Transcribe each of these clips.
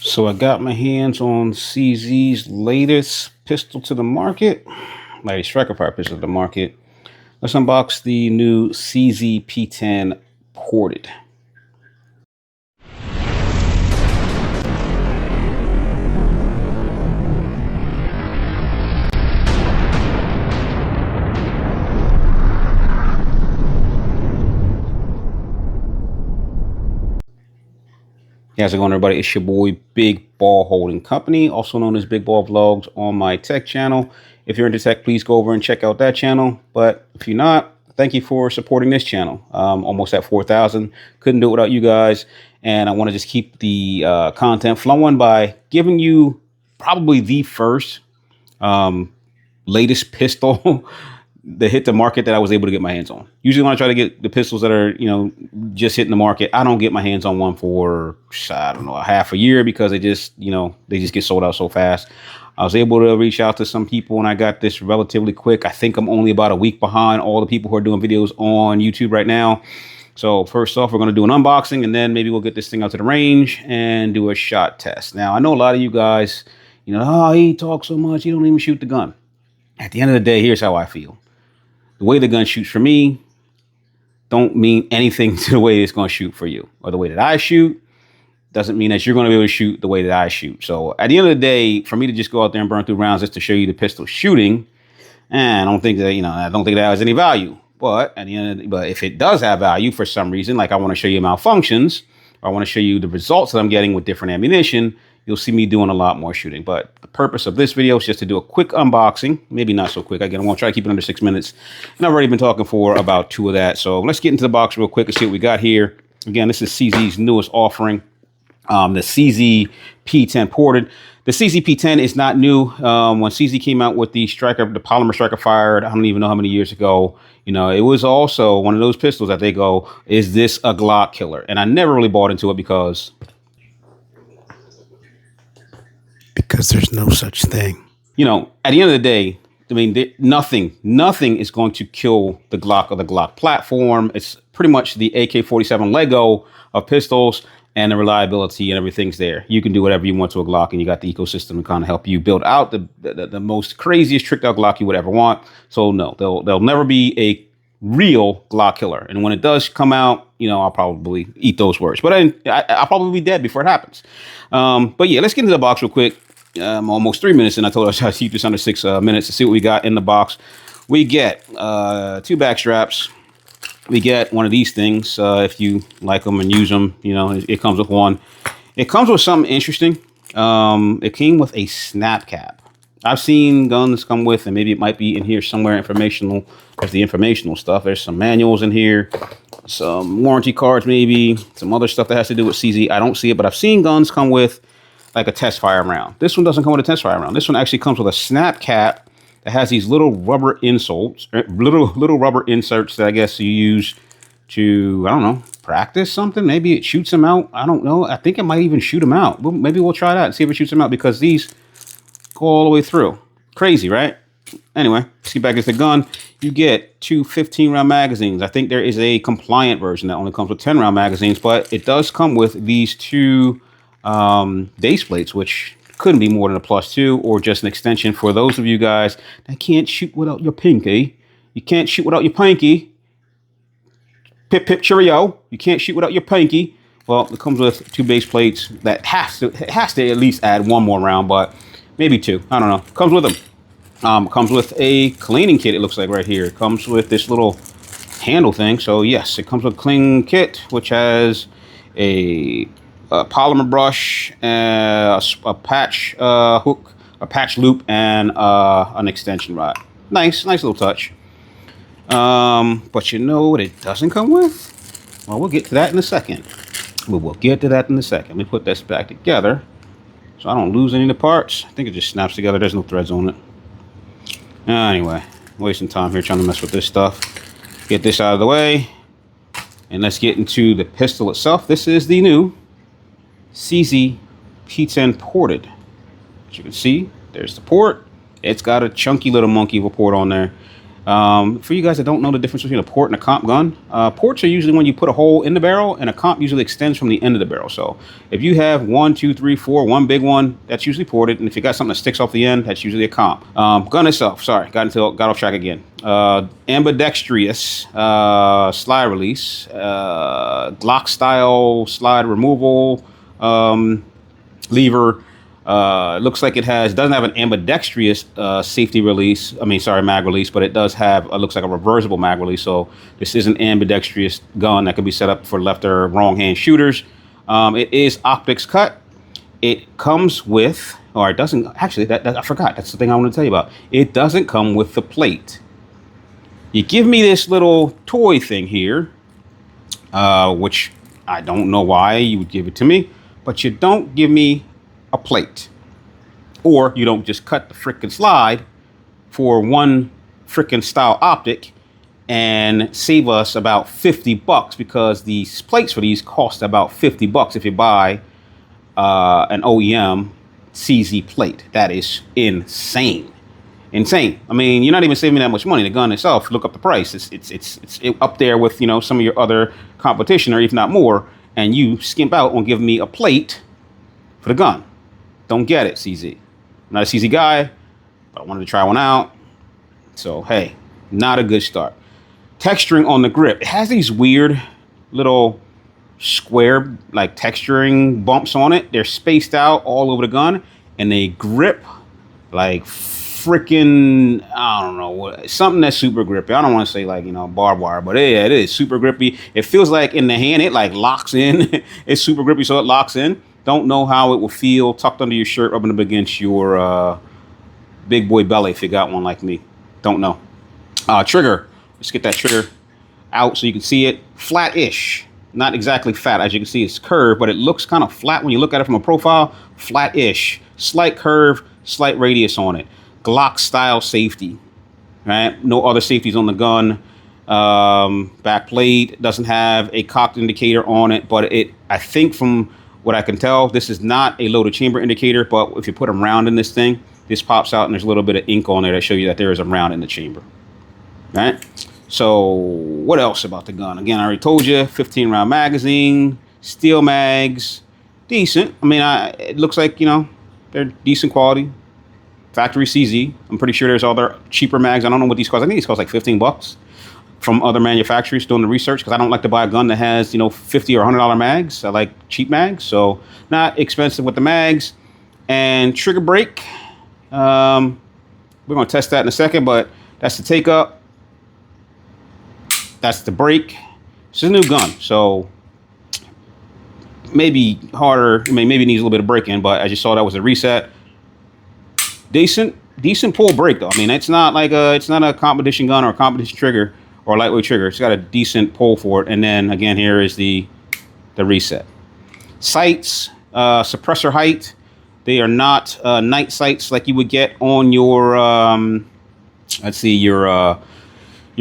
So I got my hands on CZ's latest pistol to the market, latest striker fire pistol to the market. Let's unbox the new CZ P10 Ported. Hey, how's it going, everybody? It's your boy Big Ball Holding Company, also known as Big Ball Vlogs on my tech channel. If you're into tech, please go over and check out that channel. But if you're not, thank you for supporting this channel. Almost at 4,000. Couldn't do it without you guys. And I want to just keep the content flowing by giving you probably the first latest pistol that hit the market that I was able to get my hands on. Usually when I try to get the pistols that are, just hitting the market, I don't get my hands on one for, I don't know, a half a year because they just get sold out so fast. I was able to reach out to some people and I got this relatively quick. I think I'm only about a week behind all the people who are doing videos on YouTube right now. So first off, we're going to do an unboxing and then maybe we'll get this thing out to the range and do a shot test. Now, I know a lot of you guys, oh, he talks so much, he don't even shoot the gun. At the end of the day, here's how I feel. The way the gun shoots for me don't mean anything to the way it's going to shoot for you. Or the way that I shoot doesn't mean that you're going to be able to shoot the way that I shoot. So at the end of the day, for me to just go out there and burn through rounds just to show you the pistol shooting, I don't think that, I don't think that has any value. But at the end of the, but if it does have value for some reason, like I want to show you malfunctions, or I want to show you the results that I'm getting with different ammunition, you'll see me doing a lot more shooting. But the purpose of this video is just to do a quick unboxing, maybe not so quick. Again, I want to try to keep it under 6 minutes. And I've already been talking for about 2 of that. So let's get into the box real quick and see what we got here. Again, this is CZ's newest offering, the CZ P10 Ported. The CZ P10 is not new. When CZ came out with the striker, the polymer striker fired, I don't even know how many years ago, it was also one of those pistols that they go, is this a Glock killer? And I never really bought into it because there's no such thing. At the end of the day, I mean, nothing is going to kill the Glock or the Glock platform. It's pretty much the AK-47 Lego of pistols, and the reliability and everything's there. You can do whatever you want to a Glock, and you got the ecosystem to kind of help you build out the most craziest tricked out Glock you would ever want. So no, they'll never be a real Glock killer. And when it does come out, I'll probably eat those words. But I'll probably be dead before it happens. But yeah, let's get into the box real quick. I'm almost 3 minutes, and I told us I'd keep this under 6 minutes to see what we got in the box. We get 2 back straps. We get one of these things. If you like them and use them, it comes with one. It comes with something interesting. It came with a snap cap. I've seen guns come with, and maybe it might be in here somewhere informational. There's the informational stuff. There's some manuals in here, some warranty cards, maybe some other stuff that has to do with CZ. I don't see it, but I've seen guns come with like a test fire round. This one doesn't come with a test fire round. This one actually comes with a snap cap that has these little rubber insoles, little rubber inserts that I guess you use to, I don't know, practice something. Maybe it shoots them out. I don't know. I think it might even shoot them out. Maybe we'll try that and see if it shoots them out, because these go all the way through. Crazy, right? Anyway, let's get back to the gun. You get 2 15-round magazines. I think there is a compliant version that only comes with 10-round magazines, but it does come with these 2 base plates, which couldn't be more than a +2 or just an extension for those of you guys that can't shoot without your pinky. You can't shoot without your pinky. Pip pip cheerio. You can't shoot without your pinky. Well, it comes with 2 base plates that has to at least add 1 more round, but maybe 2. I don't know. Comes with them. Comes with a cleaning kit. It looks like right here. It comes with this little handle thing. So yes, it comes with a cleaning kit, which has a polymer brush, a patch hook, a patch loop, and an extension rod. Nice little touch. But you know what it doesn't come with? Well, we'll get to that in a second. We'll get to that in a second. Let me put this back together so I don't lose any of the parts. I think it just snaps together. There's no threads on it. Anyway, wasting time here trying to mess with this stuff. Get this out of the way, and let's get into the pistol itself. This is the new CZ P10 Ported. As you can see, there's the port. It's got a chunky little monkey of a port on there. For you guys that don't know the difference between a port and a comp gun, ports are usually when you put a hole in the barrel, and a comp usually extends from the end of the barrel. So if you have 1, 2, 3, 4, one big one, that's usually ported, and if you got something that sticks off the end, that's usually a comp. Gun itself, sorry, got off track again. Ambidextrous slide release, Glock style slide removal lever. Looks like it doesn't have an ambidextrous safety release. Mag release, but it does have looks like a reversible mag release. So this is an ambidextrous gun that can be set up for left or wrong hand shooters. It is optics cut. It comes with, or it doesn't actually. I forgot. That's the thing I want to tell you about. It doesn't come with the plate. You give me this little toy thing here, which I don't know why you would give it to me, but you don't give me a plate, or you don't just cut the frickin' slide for one frickin' style optic and save us about $50, because these plates for these cost about $50 if you buy an OEM CZ plate. That is insane. I mean, you're not even saving that much money. The gun itself, look up the price. It's up there with, you know, some of your other competition, or if not more, and you skimp out on giving me a plate for the gun. Don't get it, CZ. I'm not a CZ guy, but I wanted to try one out. So, hey, not a good start. Texturing on the grip. It has these weird little square, like, texturing bumps on it. They're spaced out all over the gun, and they grip like freaking, I don't know, what, something that's super grippy. I don't want to say, like, you know, barbed wire, but yeah, it is super grippy. It feels like in the hand, it like locks in. It's super grippy, so it locks in. Don't know how it will feel tucked under your shirt, rubbing up against your big boy belly if you got one like me. Don't know. Trigger. Let's get that trigger out so you can see it. Flat-ish. Not exactly fat. As you can see, it's curved, but it looks kind of flat when you look at it from a profile. Flat-ish. Slight curve, slight radius on it. Glock style safety. Right? No other safeties on the gun. Back plate doesn't have a cocked indicator on it, but I think from what I can tell, this is not a loaded chamber indicator, but if you put a round in this thing, this pops out and there's a little bit of ink on there that show you that there is a round in the chamber. Right? So what else about the gun? Again, I already told you, 15 round magazine, steel mags, decent. I mean, it looks like, you know, they're decent quality. Factory CZ. I'm pretty sure there's other cheaper mags. I don't know what these cost. I think these cost like $15 from other manufacturers doing the research, because I don't like to buy a gun that has, you know, $50 or $100 mags. I like cheap mags, so not expensive with the mags. And trigger brake. We're going to test that in a second, but that's the take up. That's the brake. It's a new gun, so maybe harder. I mean, maybe it needs a little bit of braking, but as you saw, that was a reset. Decent pull brake though. I mean, it's not a competition gun or a competition trigger or a lightweight trigger. It's got a decent pull for it. And then again, here is the reset. Sights, suppressor height. They are not night sights like you would get on your let's see, your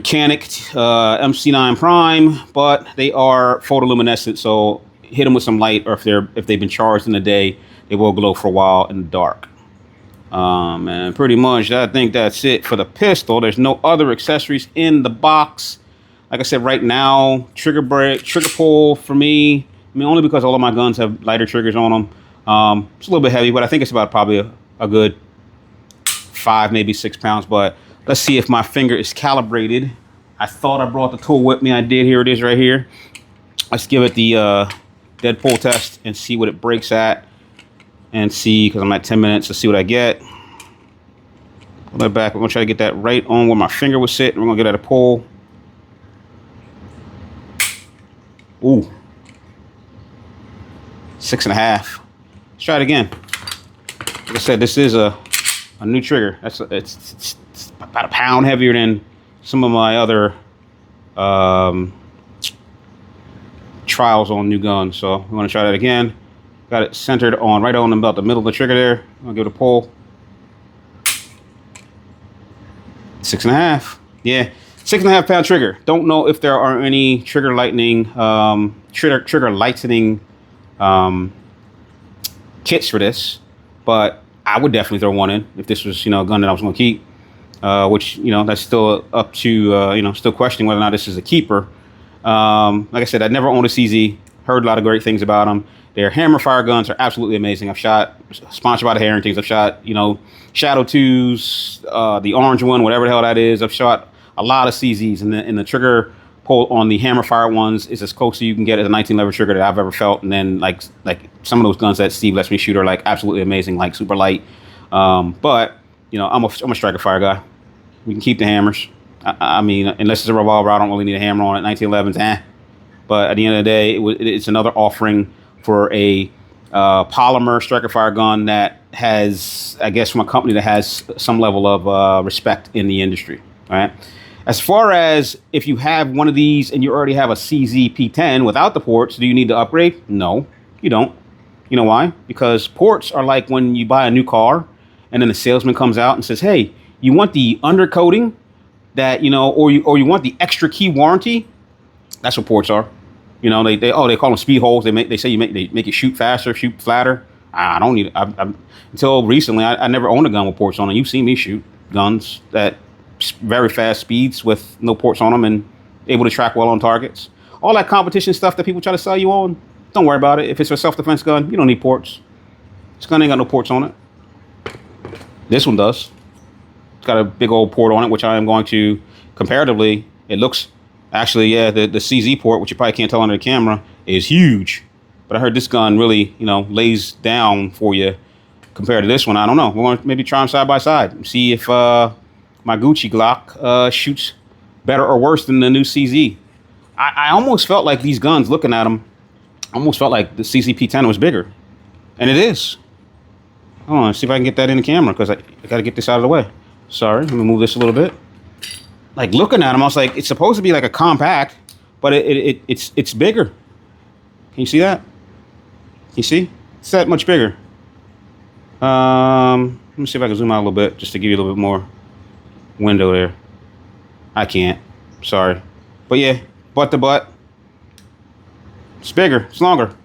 Canic MC9 Prime, but they are photoluminescent. So hit them with some light, or if they've been charged in the day, they will glow for a while in the dark. And pretty much I think that's it for the pistol. There's no other accessories in the box. Like I said, right now, trigger brake, trigger pull for me. I mean, only because all of my guns have lighter triggers on them. It's a little bit heavy, but I think it's about probably a good 5, maybe 6 pounds. But let's see if my finger is calibrated. I thought I brought the tool with me. I did. Here it is right here. Let's give it the dead pull test and see what it breaks at. And see, because I'm at 10 minutes, let's see what I get. Pull that back. We're going to try to get that right on where my finger was sitting. We're going to get at a pull. Ooh. 6.5. Let's try it again. Like I said, this is a new trigger. It's about a pound heavier than some of my other trials on new guns. So we want to try that again. Got it centered on right on about the middle of the trigger there. I'm gonna give it a pull. 6.5. Yeah, 6.5 pound trigger. Don't know if there are any trigger lightening kits for this, but I would definitely throw one in if this was, you know, a gun that I was gonna keep. which, that's still up to, still questioning whether or not this is a keeper. Like I said, I never owned a CZ, heard a lot of great things about them. Their hammer fire guns are absolutely amazing. I've shot, sponsored by the Harringtons, I've shot, Shadow 2s, the orange one, whatever the hell that is. I've shot a lot of CZs, and the trigger pull on the hammer fire ones is as close as you can get as a 19 lever trigger that I've ever felt. And then like some of those guns that Steve lets me shoot are like absolutely amazing, like super light. But I'm a striker fire guy. We can keep the hammers. I mean, unless it's a revolver, I don't really need a hammer on it. 1911s, But at the end of the day, it's another offering for a polymer striker fire gun that has, I guess, from a company that has some level of respect in the industry. All right. As far as if you have one of these and you already have a CZ P10 without the ports, do you need to upgrade? No, you don't. You know why? Because ports are like when you buy a new car and then the salesman comes out and says, hey, you want the undercoating that, or you want the extra key warranty? That's what ports are. They call them speed holes. They say they make it shoot faster, shoot flatter. I don't need it. Until recently, I never owned a gun with ports on it. You've seen me shoot guns at very fast speeds with no ports on them and able to track well on targets. All that competition stuff that people try to sell you on, don't worry about it. If it's a self-defense gun, you don't need ports. This gun ain't got no ports on it. This one does. It's got a big old port on it, which I am going to, comparatively, it looks, actually, yeah, the CZ port, which you probably can't tell under the camera, is huge. But I heard this gun really, lays down for you compared to this one. I don't know. We're going to maybe try them side by side and see if my Gucci Glock shoots better or worse than the new CZ. I almost felt like these guns, looking at them, almost felt like the CZ P10 was bigger. And it is. Hold on, see if I can get that in the camera, because I got to get this out of the way. Sorry, let me move this a little bit. Like, looking at them, I was like, it's supposed to be like a compact, but it's bigger. Can you see that? Can you see? It's that much bigger. Let me see if I can zoom out a little bit, just to give you a little bit more window there. I can't. Sorry. But yeah, butt to butt. It's bigger. It's longer.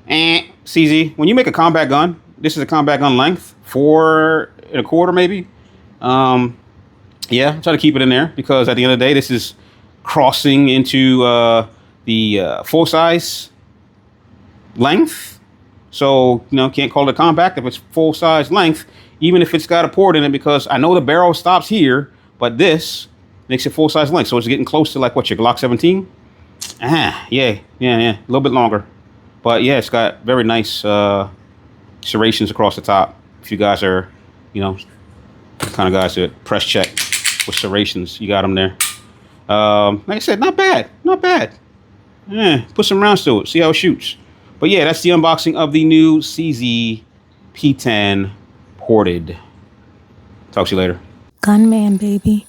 CZ, when you make a combat gun, this is a combat gun length, 4 1/4 maybe. Yeah, try to keep it in there, because at the end of the day, this is crossing into the full size length. So, can't call it compact if it's full size length, even if it's got a port in it, because I know the barrel stops here, but this makes it full size length. So it's getting close to like what, your Glock 17? Yeah, a little bit longer. But yeah, it's got very nice serrations across the top. If you guys are, the kind of guys that press check with serrations, you got them there. Like I said, not bad. Yeah, put some rounds to it, see how it shoots. But yeah, that's the unboxing of the new CZ P10 Ported. Talk to you later. Gunman, baby.